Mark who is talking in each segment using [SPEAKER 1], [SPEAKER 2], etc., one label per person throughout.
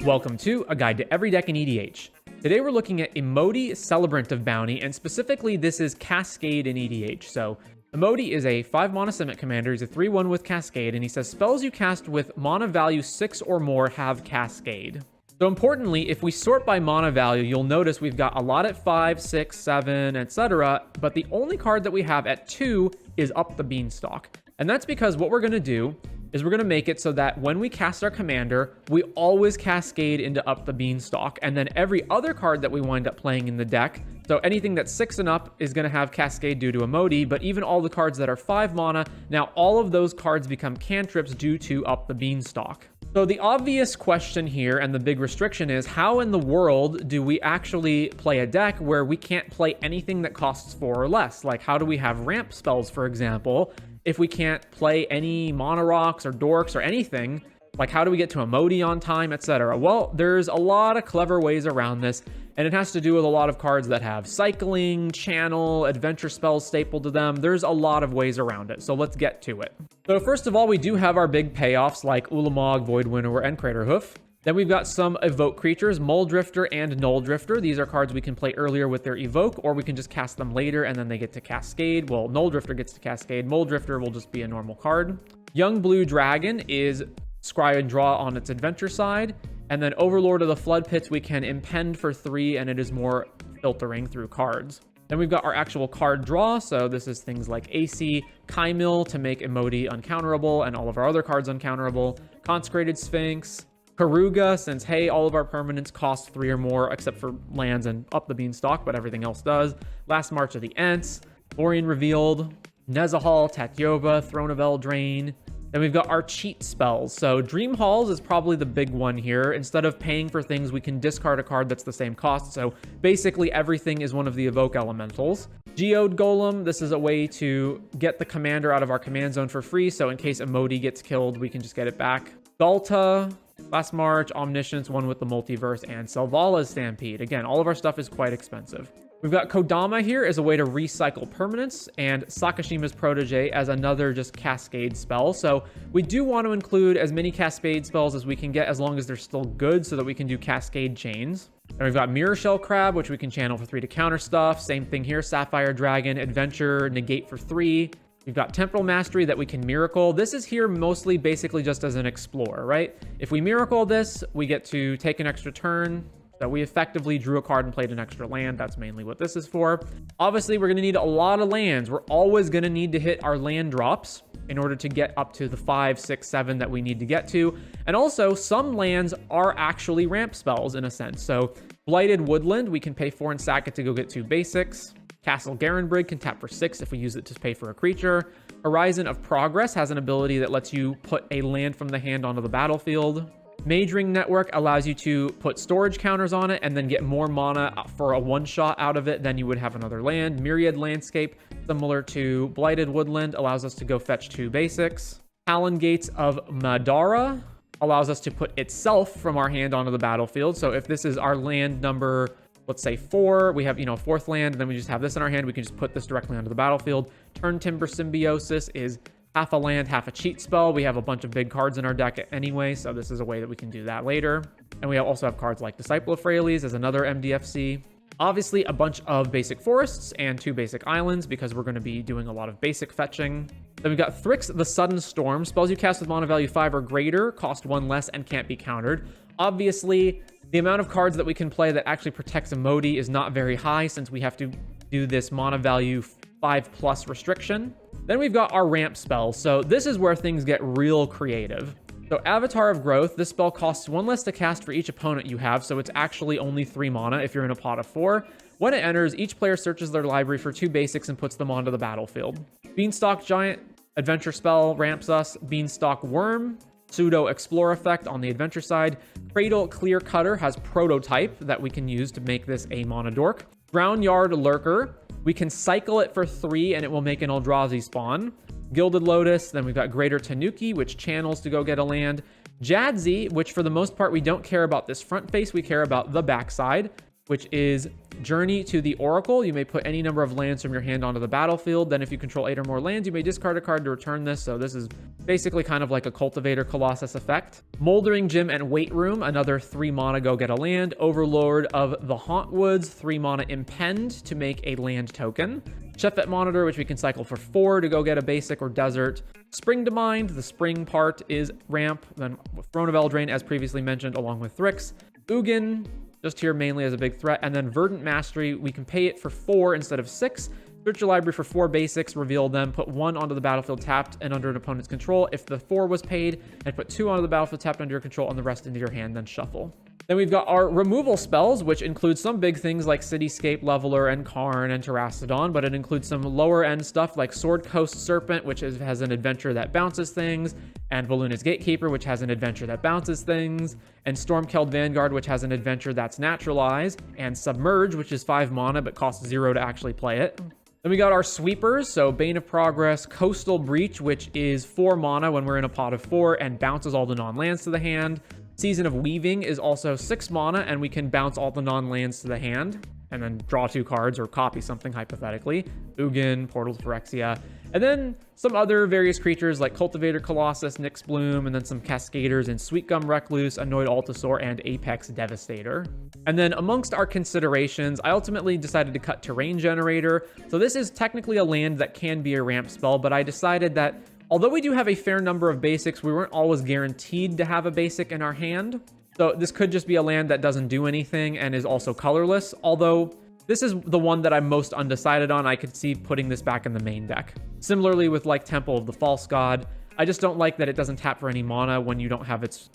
[SPEAKER 1] Welcome to A Guide to Every Deck in EDH. Today we're looking at Imoti, Celebrant of Bounty, and specifically this is Cascade in EDH. So Imoti is a 5 mana Simic commander. He's a 3/1 with Cascade, and he says spells you cast with mana value 6 or more have Cascade. So importantly, if we sort by mana value, you'll notice we've got a lot at 5, 6, 7, etc. But the only card that we have at 2 is Up the Beanstalk. And that's because what we're going to do is we're going to make it so that when we cast our commander, we always cascade into Up the Beanstalk. And then every other card that we wind up playing in the deck, so anything that's 6 and up is going to have Cascade due to Imoti, but even all the cards that are 5 mana, now all of those cards become cantrips due to Up the Beanstalk. So the obvious question here and the big restriction is, how in the world do we actually play a deck where we can't play anything that costs 4 or less? Like, how do we have ramp spells, for example, if we can't play any Mono Rocks or Dorks or anything? Like, how do we get to Imoti on time, etc.? Well, there's a lot of clever ways around this, and it has to do with a lot of cards that have cycling, channel, adventure spells stapled to them. There's a lot of ways around it, so let's get to it. So first of all, we do have our big payoffs like Ulamog, Void Winnower, and Craterhoof. Then we've got some evoke creatures, Mole Drifter and Null Drifter. These are cards we can play earlier with their evoke, or we can just cast them later and then they get to cascade. Well, Null Drifter gets to cascade. Mole Drifter will just be a normal card. Young Blue Dragon is scry and draw on its adventure side. And then Overlord of the Flood Pits, we can impend for 3, and it is more filtering through cards. Then we've got our actual card draw. So this is things like AC, Kaimil to make Imoti uncounterable and all of our other cards uncounterable. Consecrated Sphinx, Karuga, since, hey, all of our permanents cost 3 or more, except for lands and Up the Beanstalk, but everything else does. Last March of the Ents, Lorien Revealed, Nezahal, Tatyova, Throne of Eldraine. Then we've got our cheat spells. So Dream Halls is probably the big one here. Instead of paying for things, we can discard a card that's the same cost. So basically everything is one of the evoke elementals. Geode Golem, this is a way to get the commander out of our command zone for free. So in case Imoti gets killed, we can just get it back. Galta, Last March, Omniscience, one with the Multiverse, and Selvalla's Stampede. Again, all of our stuff is quite expensive. We've got Kodama here as a way to recycle permanents, and Sakashima's Protege as another just cascade spell. So we do want to include as many cascade spells as we can get, as long as they're still good, so that we can do cascade chains. And we've got Mirror Shell Crab, which we can channel for 3 to counter stuff. Same thing here, Sapphire Dragon, Adventure, negate for 3. We've got Temporal Mastery that we can Miracle. This is here mostly basically just as an explorer, right? If we Miracle this, we get to take an extra turn. So we effectively drew a card and played an extra land. That's mainly what this is for. Obviously, we're going to need a lot of lands. We're always going to need to hit our land drops in order to get up to the 5, 6, 7 that we need to get to. And also, some lands are actually ramp spells in a sense. So Blighted Woodland, we can pay 4 and sack it to go get 2 basics. Castle Garenbrig can tap for 6 if we use it to pay for a creature. Horizon of Progress has an ability that lets you put a land from the hand onto the battlefield. Mage Ring Network allows you to put storage counters on it and then get more mana for a one-shot out of it than you would have another land. Myriad Landscape, similar to Blighted Woodland, allows us to go fetch 2 basics. Talon Gates of Madara allows us to put itself from our hand onto the battlefield. So if this is our land number, let's say 4, we have, 4th land, and then we just have this in our hand, we can just put this directly onto the battlefield. Turn Timber Symbiosis is half a land, half a cheat spell. We have a bunch of big cards in our deck anyway, so this is a way that we can do that later. And we also have cards like Disciple of Freyalise as another MDFC. Obviously, a bunch of basic forests and 2 basic islands, because we're going to be doing a lot of basic fetching. Then we've got Thrix the Sudden Storm. Spells you cast with mana value 5 or greater, cost 1 less, and can't be countered. Obviously, the amount of cards that we can play that actually protects Imoti is not very high, since we have to do this mana value 5+ restriction. Then we've got our ramp spells. So this is where things get real creative. So Avatar of Growth, this spell costs 1 less to cast for each opponent you have, so it's actually only 3 mana if you're in a pot of 4. When it enters, each player searches their library for 2 basics and puts them onto the battlefield. Beanstalk Giant, adventure spell, ramps us. Beanstalk Worm, pseudo explore effect on the adventure side. Cradle Clear Cutter has prototype that we can use to make this a mana dork. Groundyard Lurker, we can cycle it for 3 and it will make an Eldrazi spawn. Gilded Lotus, then we've got Greater Tanuki, which channels to go get a land. Jadzi, which for the most part we don't care about this front face, we care about the backside, which is Journey to the Oracle. You may put any number of lands from your hand onto the battlefield. Then if you control 8 or more lands, you may discard a card to return this. So this is basically kind of like a Cultivator Colossus effect. Moldering Gym and Weight Room, another 3 mana go get a land. Overlord of the Hauntwoods, 3 mana Impend to make a land token. Chefet Monitor, which we can cycle for 4 to go get a basic or desert. Spring to Mind, the spring part is ramp. Then Throne of Eldraine, as previously mentioned, along with Thrix. Ugin, just here mainly as a big threat. And then Verdant Mastery, we can pay it for 4 instead of 6. Search your library for 4 basics, reveal them, put 1 onto the battlefield tapped and under an opponent's control if the 4 was paid, and put 2 onto the battlefield tapped under your control and the rest into your hand, then shuffle. Then we've got our removal spells, which include some big things like Cityscape Leveler and Karn and Terrastodon, but it includes some lower end stuff like Sword Coast Serpent, which has an adventure that bounces things, and Valuna's Gatekeeper, which has an adventure that bounces things, and Stormkeld Vanguard, which has an adventure that's naturalized, and Submerge, which is 5 mana but costs 0 to actually play it. Then we got our sweepers, so Bane of Progress, Coastal Breach, which is 4 mana when we're in a pot of 4 and bounces all the non-lands to the hand. Season of Weaving is also 6 mana, and we can bounce all the non-lands to the hand, and then draw 2 cards or copy something hypothetically. Ugin, Portal to Phyrexia, and then some other various creatures like Cultivator Colossus, Nyx Bloom, and then some Cascaders in Sweetgum Recluse, Annoyed Altasaur, and Apex Devastator. And then amongst our considerations, I ultimately decided to cut Terrain Generator. So this is technically a land that can be a ramp spell, but I decided that although we do have a fair number of basics, we weren't always guaranteed to have a basic in our hand. So this could just be a land that doesn't do anything and is also colorless. Although this is the one that I'm most undecided on. I could see putting this back in the main deck. Similarly with like Temple of the False God, I just don't like that it doesn't tap for any mana when you don't have its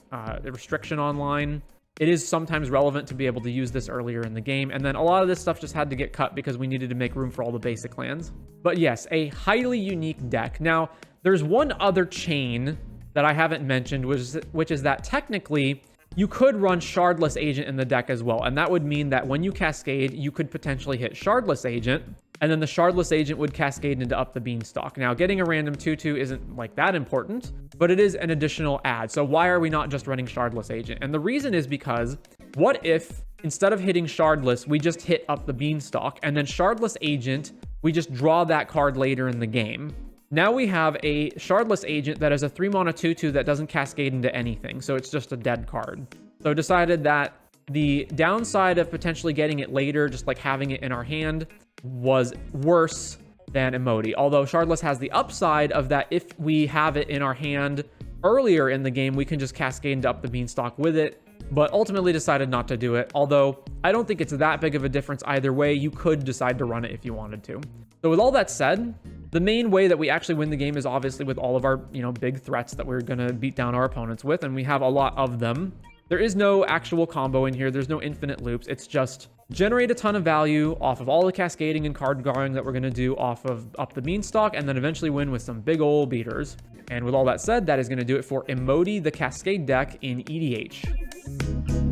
[SPEAKER 1] restriction online. It is sometimes relevant to be able to use this earlier in the game, and then a lot of this stuff just had to get cut because we needed to make room for all the basic lands. But yes, a highly unique deck. Now, there's one other chain that I haven't mentioned, which is that technically you could run Shardless Agent in the deck as well, and that would mean that when you cascade, you could potentially hit Shardless Agent, and then the Shardless Agent would cascade into Up the Beanstalk. Now, getting a random 2/2 isn't like that important, but it is an additional add. So why are we not just running Shardless Agent? And the reason is because what if instead of hitting Shardless, we just hit Up the Beanstalk, and then Shardless Agent, we just draw that card later in the game? Now we have a Shardless Agent that is a 3 mana 2/2 that doesn't cascade into anything, so it's just a dead card. So decided that the downside of potentially getting it later, just like having it in our hand, was worse than Imoti. Although Shardless has the upside of that if we have it in our hand earlier in the game, we can just cascade into Up the Beanstalk with it, but ultimately decided not to do it. Although I don't think it's that big of a difference either way. You could decide to run it if you wanted to. So with all that said, the main way that we actually win the game is obviously with all of our, big threats that we're going to beat down our opponents with, and we have a lot of them. There is no actual combo in here. There's no infinite loops. It's just generate a ton of value off of all the cascading and card drawing that we're going to do off of Up the Beanstalk, and then eventually win with some big ol' beaters. And with all that said, that is going to do it for Imoti the Cascade deck in EDH.